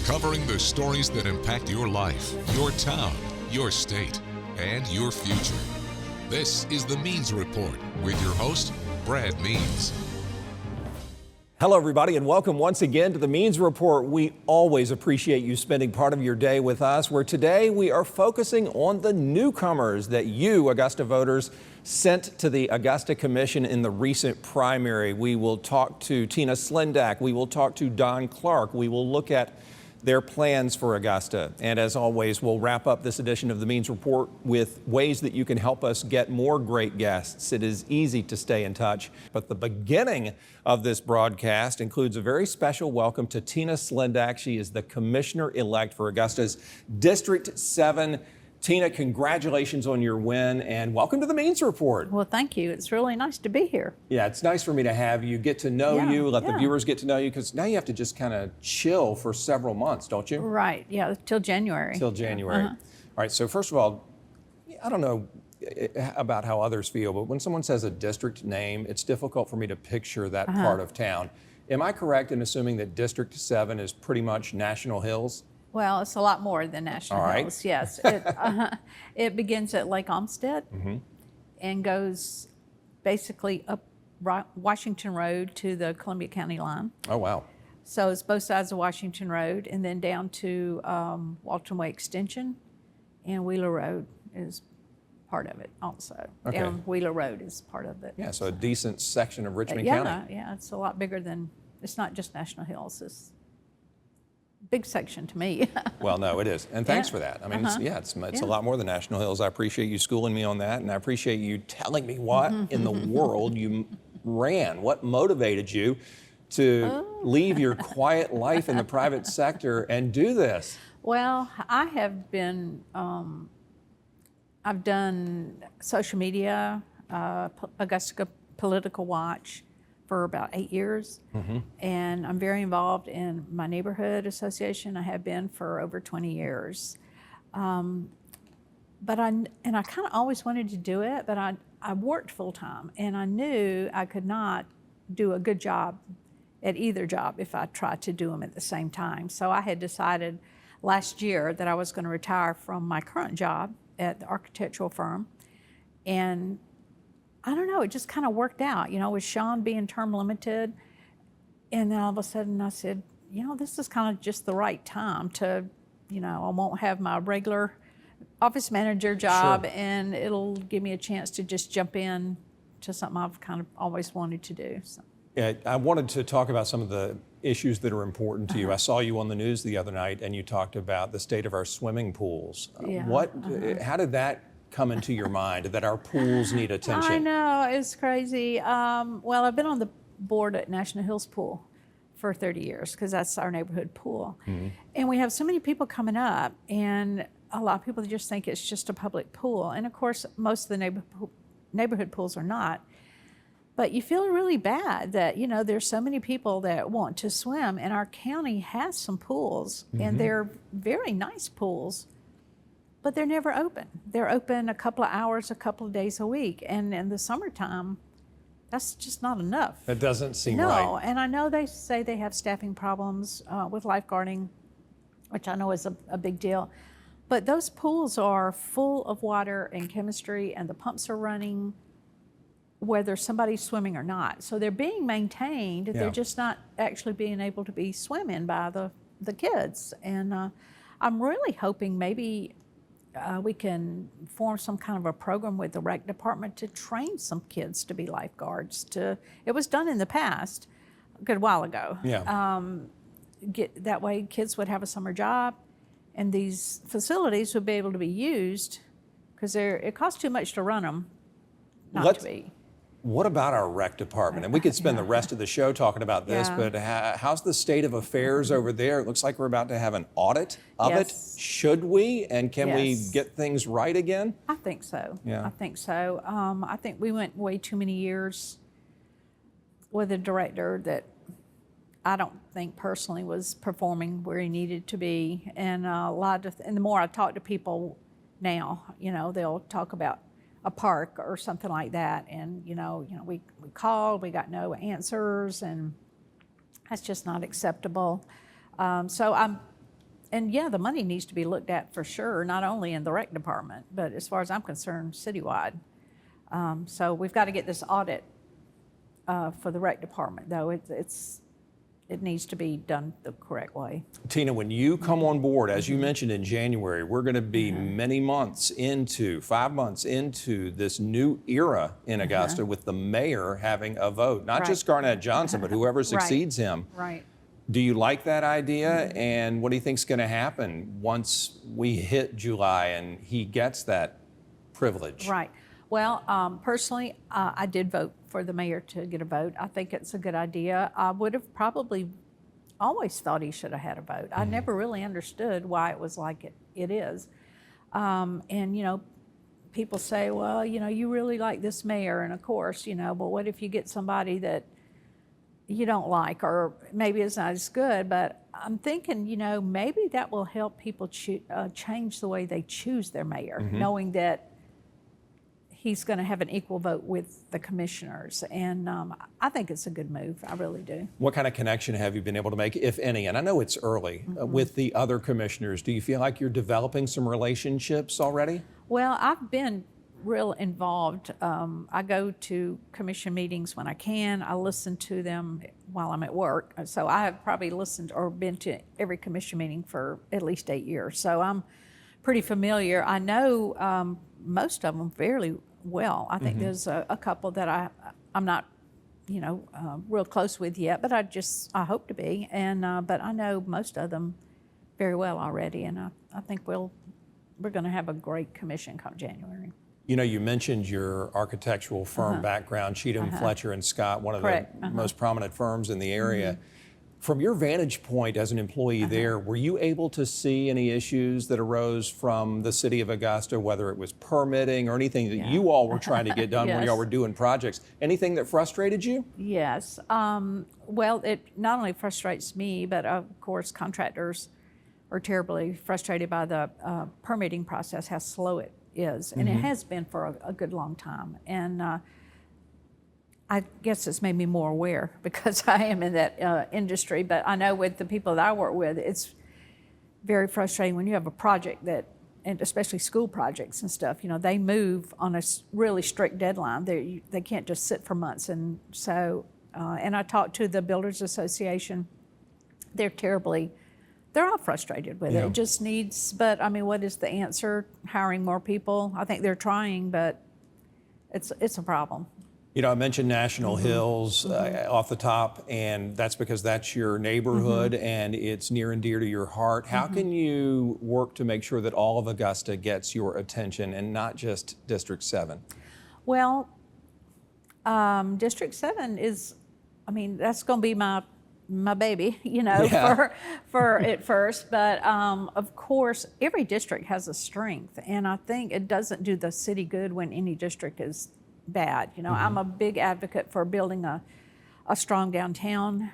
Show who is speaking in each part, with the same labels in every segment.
Speaker 1: covering the stories that impact your life, your town, your state, and your future. This is the Means Report with your host, Brad Means.
Speaker 2: Hello, everybody, and welcome once again to the Means Report. We always appreciate you spending part of your day with us, where today we are focusing on the newcomers that you, Augusta voters, sent to the Augusta Commission in the recent primary. We will talk to Tina Slendak. We will talk to Don Clark. We will look at their plans for Augusta. And as always, we'll wrap up this edition of the Means Report with ways that you can help us get more great guests. It is easy to stay in touch, but the beginning of this broadcast includes a very special welcome to Tina Slendak. She is the Commissioner-elect for Augusta's District 7. Tina, congratulations on your win and welcome to the Means Report.
Speaker 3: Well, thank you. It's really nice to be here.
Speaker 2: Yeah, it's nice for me to have you, get to know you, let the viewers get to know you, because now you have to just kind of chill for several months, don't you?
Speaker 3: Right, yeah, till January.
Speaker 2: Till January. All right, so first of all, I don't know about how others feel, but when someone says a district name, it's difficult for me to picture that part of town. Am I correct in assuming that District 7 is pretty much National Hills?
Speaker 3: Well, it's a lot more than National Hills, yes. It begins at Lake Olmsted and goes basically up Washington Road to the Columbia County line.
Speaker 2: Oh, wow.
Speaker 3: So it's both sides of Washington Road, and then down to Walton Way Extension, and Wheeler Road is part of it also.
Speaker 2: Okay.
Speaker 3: Down Wheeler Road is part of it.
Speaker 2: Yeah, so a decent section of Richmond County.
Speaker 3: Yeah, it's a lot bigger than, it's not just National Hills, it's big section to me.
Speaker 2: Well, no, it is. And thanks for that. I mean, it's a lot more than National Hills. I appreciate you schooling me on that, and I appreciate you telling me what in the world you ran. What motivated you to leave your quiet life in the private sector and do this?
Speaker 3: Well, I have been, I've done social media, Augusta Political Watch, for about 8 years, and I'm very involved in my neighborhood association. I have been for over 20 years. But I kind of always wanted to do it, but I worked full time, and I knew I could not do a good job at either job if I tried to do them at the same time. So I had decided last year that I was going to retire from my current job at the architectural firm, and I don't know, it just kind of worked out, you know, with Sean being term limited. And then all of a sudden I said, you know, this is kind of just the right time to, you know, I won't have my regular office manager job, and it'll give me a chance to just jump in to something I've kind of always wanted to do. So.
Speaker 2: Yeah, I wanted to talk about some of the issues that are important to you. I saw you on the news the other night, and you talked about the state of our swimming pools. How did that come into your mind, that our pools need attention?
Speaker 3: I know, it's crazy. Well, I've been on the board at National Hills Pool for 30 years because that's our neighborhood pool. And we have so many people coming up, and a lot of people just think it's just a public pool. And of course, most of the neighborhood pools are not. But you feel really bad that, you know, there's so many people that want to swim, and our county has some pools, and they're very nice pools, but they're never open. They're open a couple of hours, a couple of days a week. And in the summertime, that's just not enough.
Speaker 2: That doesn't seem right.
Speaker 3: No, and I know they say they have staffing problems with lifeguarding, which I know is a big deal. But those pools are full of water and chemistry, and the pumps are running whether somebody's swimming or not. So they're being maintained. They're just not actually being able to be swum in by the kids. And I'm really hoping maybe we can form some kind of a program with the rec department to train some kids to be lifeguards. It was done in the past, a good while ago. That way kids would have a summer job, and these facilities would be able to be used, because it costs too much to run them not to be.
Speaker 2: What about our rec department? And we could spend the rest of the show talking about this, but how's the state of affairs over there? It looks like we're about to have an audit of it. Should we? And can we get things right again?
Speaker 3: I think so. I think so. I think we went way too many years with a director that I don't think personally was performing where he needed to be. And and the more I talk to people now, you know, they'll talk about a park or something like that, and we called, we got no answers, and that's just not acceptable. So and yeah, the money needs to be looked at for sure, not only in the rec department, but as far as I'm concerned, citywide. So we've got to get this audit for the rec department, though. It needs to be done the correct way.
Speaker 2: Tina, when you come on board, as you mentioned in January, we're going to be many months into, 5 months into this new era in Augusta with the mayor having a vote, not just Garnett Johnson, but whoever succeeds him.
Speaker 3: Right.
Speaker 2: Do you like that idea? And what do you think is going to happen once we hit July and he gets that privilege?
Speaker 3: Right. Well, personally, I did vote for the mayor to get a vote. I think it's a good idea. I would have probably always thought he should have had a vote. I never really understood why it was like it is. And, you know, people say, well, you know, you really like this mayor. And of course, you know, but what if you get somebody that you don't like, or maybe it's not as good? But I'm thinking, you know, maybe that will help people change the way they choose their mayor, knowing that he's going to have an equal vote with the commissioners. And I think it's a good move. I really do.
Speaker 2: What kind of connection have you been able to make, if any? And I know it's early with the other commissioners. Do you feel like you're developing some relationships already?
Speaker 3: Well, I've been real involved. I go to commission meetings when I can. I listen to them while I'm at work. So I have probably listened or been to every commission meeting for at least 8 years. So I'm pretty familiar. I know most of them fairly well. I think there's a couple that I'm not, you know, real close with yet, but I hope to be. And but I know most of them very well already, and I think we're going to have a great commission come January.
Speaker 2: You know, you mentioned your architectural firm background, Cheatham, Fletcher and Scott, one of the most prominent firms in the area. From your vantage point as an employee there, were you able to see any issues that arose from the city of Augusta, whether it was permitting or anything that you all were trying to get done when y'all were doing projects? Anything that frustrated you?
Speaker 3: Yes. Well, it not only frustrates me, but of course contractors are terribly frustrated by the permitting process, how slow it is. And it has been for a good long time. And I guess it's made me more aware because I am in that industry, but I know with the people that I work with, it's very frustrating when you have a project that, and especially school projects and stuff, you know, they move on a really strict deadline. They can't just sit for months. And so, and I talked to the Builders Association. They're all frustrated with it. It just needs, but I mean, what is the answer? Hiring more people? I think they're trying, but it's a problem.
Speaker 2: You know, I mentioned National Hills off the top, and that's because that's your neighborhood and it's near and dear to your heart. How can you work to make sure that all of Augusta gets your attention and not just District 7? Well,
Speaker 3: District 7 is, I mean, that's going to be my baby, you know, for at first. But of course, every district has a strength, and I think it doesn't do the city good when any district is bad. You know, I'm a big advocate for building a strong downtown,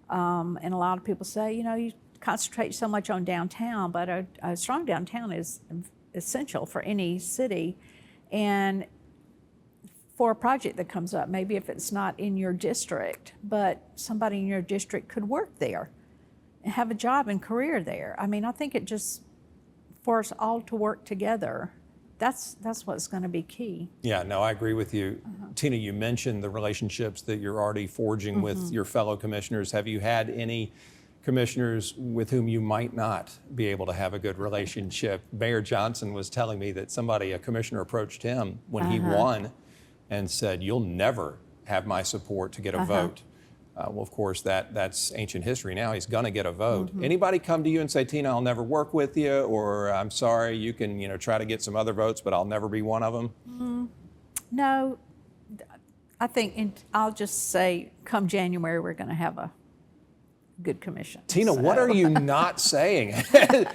Speaker 3: and a lot of people say, you know, you concentrate so much on downtown, but a strong downtown is essential for any city. And for a project that comes up, maybe if it's not in your district, but somebody in your district could work there and have a job and career there. I mean, I think it just, for us all to work together, that's what's going to be key.
Speaker 2: Yeah, no, I agree with you. Tina, you mentioned the relationships that you're already forging with your fellow commissioners. Have you had any commissioners with whom you might not be able to have a good relationship? Mayor Johnson was telling me that a commissioner approached him when he won and said, "You'll never have my support to get a vote." Well, of course, that's ancient history now. He's going to get a vote. Anybody come to you and say, "Tina, I'll never work with you," or "I'm sorry, you can, you know, try to get some other votes, but I'll never be one of them"?
Speaker 3: No, I think I'll just say, come January, we're going to have a good commission.
Speaker 2: Tina, what are you not saying?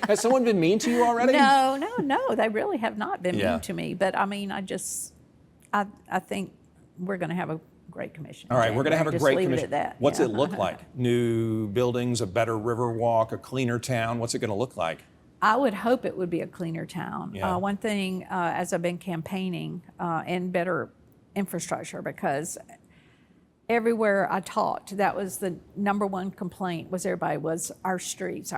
Speaker 2: Has someone been mean to you already?
Speaker 3: No, they really have not been mean to me. But I mean, I think we're going to have a great commission.
Speaker 2: All right, we're going to have a great commission.
Speaker 3: It at that.
Speaker 2: What's it look like? New buildings, a better river walk, a cleaner town? What's it going to look like?
Speaker 3: I would hope it would be a cleaner town. One thing, as I've been campaigning, and better infrastructure, because everywhere I talked, that was the number one complaint, was our streets.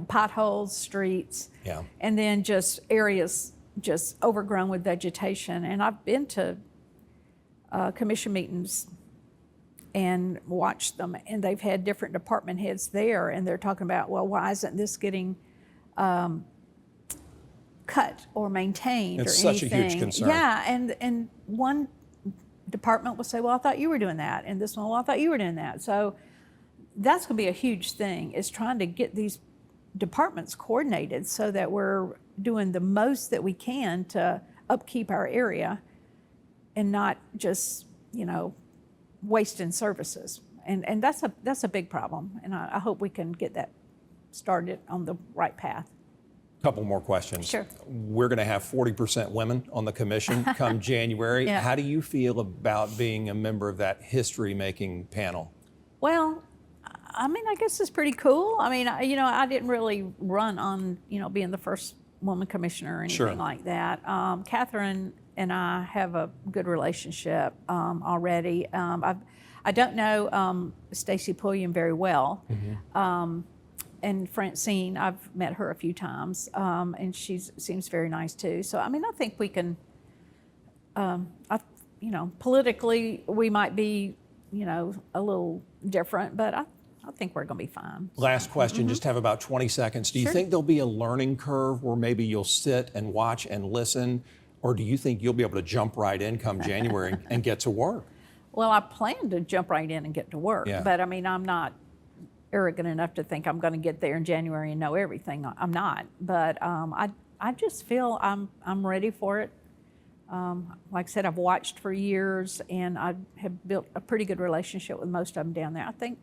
Speaker 3: potholes, streets,
Speaker 2: Yeah.
Speaker 3: and then just areas just overgrown with vegetation. And I've been to commission meetings and watched them, and they've had different department heads there, and they're talking about, well, why isn't this getting cut or maintained
Speaker 2: It's
Speaker 3: or
Speaker 2: such
Speaker 3: anything?
Speaker 2: a huge concern.
Speaker 3: Yeah, and one department will say, well, I thought you were doing that, and this one, well, I thought you were doing that. So that's going to be a huge thing, is trying to get these departments coordinated so that we're doing the most that we can to upkeep our area and not just, wasting services. And that's a big problem, and I hope we can get that started on the right path.
Speaker 2: Couple more questions.
Speaker 3: Sure.
Speaker 2: We're going to have 40% women on the commission come January.
Speaker 3: Yeah.
Speaker 2: How do you feel about being a member of that history-making panel?
Speaker 3: Well, I mean, I guess it's pretty cool. I mean, I didn't really run on, being the first woman commissioner or anything
Speaker 2: Sure.
Speaker 3: like that. Catherine and I have a good relationship already. I don't know Stacy Pulliam very well. And Francine, I've met her a few times, and she seems very nice too. So, I mean, I think we can, politically we might be, a little different, but I think we're going to be fine.
Speaker 2: Last question, just have about 20 seconds. Do you
Speaker 3: Sure.
Speaker 2: think there'll be a learning curve where maybe you'll sit and watch and listen, or do you think you'll be able to jump right in come January and get to work?
Speaker 3: Well, I plan to jump right in and get to work,
Speaker 2: Yeah.
Speaker 3: but I mean, I'm not arrogant enough to think I'm going to get there in January and know everything. I'm not, but I just feel I'm ready for it. Like I said, I've watched for years, and I have built a pretty good relationship with most of them down there. I think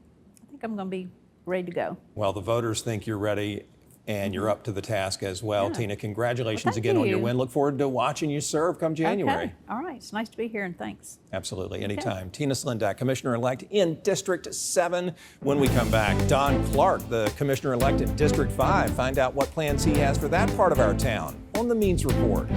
Speaker 3: I'm going to be ready to go.
Speaker 2: Well, the voters think you're ready, and you're up to the task as well.
Speaker 3: Yeah.
Speaker 2: Tina, congratulations
Speaker 3: Well, thank
Speaker 2: again on your
Speaker 3: you.
Speaker 2: win. Look forward to watching you serve come January.
Speaker 3: Okay. All right. It's nice to be here, and thanks.
Speaker 2: Absolutely, anytime. Tina Slendak, Commissioner-elect in District 7. When we come back, Don Clark, the Commissioner-elect in District 5. Find out what plans he has for that part of our town on the Means Report.